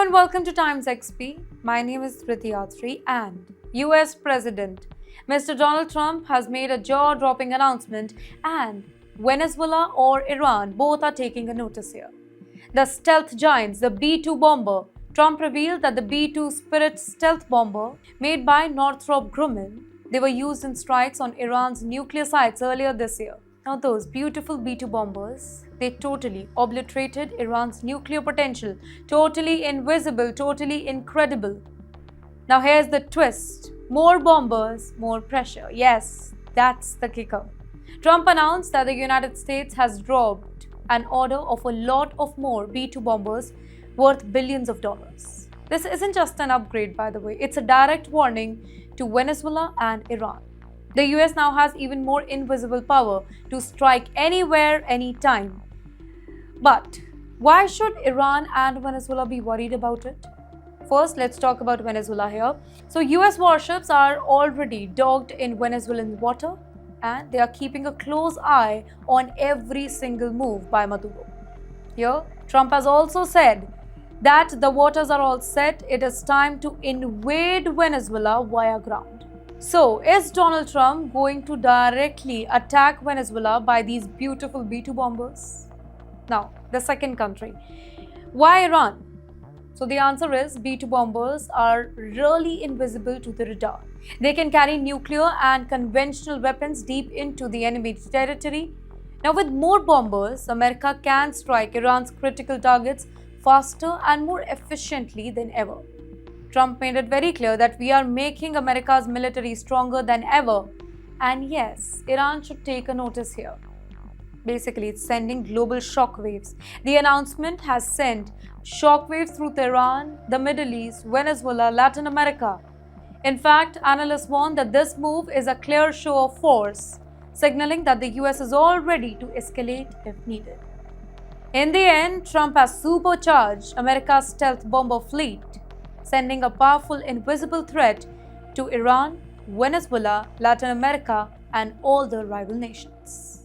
and welcome to Times XP. My name is Thriti Atri and US President Mr. Donald Trump has made a jaw-dropping announcement, and Venezuela or Iran both are taking a notice here. The stealth giants, the B-2 bomber. Trump revealed that the B-2 Spirit stealth bomber made by Northrop Grumman, they were used in strikes on Iran's nuclear sites earlier this year. Now those beautiful B-2 bombers, they totally obliterated Iran's nuclear potential. Totally invisible, totally incredible. Now here's the twist. More bombers, more pressure. Yes, that's the kicker. Trump announced that the United States has dropped an order of a lot of more B-2 bombers worth billions of dollars. This isn't just an upgrade, by the way. It's a direct warning to Venezuela and Iran. The US now has even more invisible power to strike anywhere, anytime. But why should Iran and Venezuela be worried about it? First, let's talk about Venezuela here. So US warships are already docked in Venezuelan water, and they are keeping a close eye on every single move by Maduro. Here, Trump has also said that the waters are all set. It is time to invade Venezuela via ground. So, is Donald Trump going to directly attack Venezuela by these beautiful B-2 bombers? Now, the second country. Why Iran? So the answer is B-2 bombers are really invisible to the radar. They can carry nuclear and conventional weapons deep into the enemy territory. Now with more bombers, America can strike Iran's critical targets faster and more efficiently than ever. Trump made it very clear that we are making America's military stronger than ever. And yes, Iran should take a notice here. Basically, it's sending global shockwaves. The announcement has sent shockwaves through Tehran, the Middle East, Venezuela, Latin America. In fact, analysts warn that this move is a clear show of force, signaling that the US is all ready to escalate if needed. In the end, Trump has supercharged America's stealth bomber fleet, sending a powerful invisible threat to Iran, Venezuela, Latin America, and all the rival nations.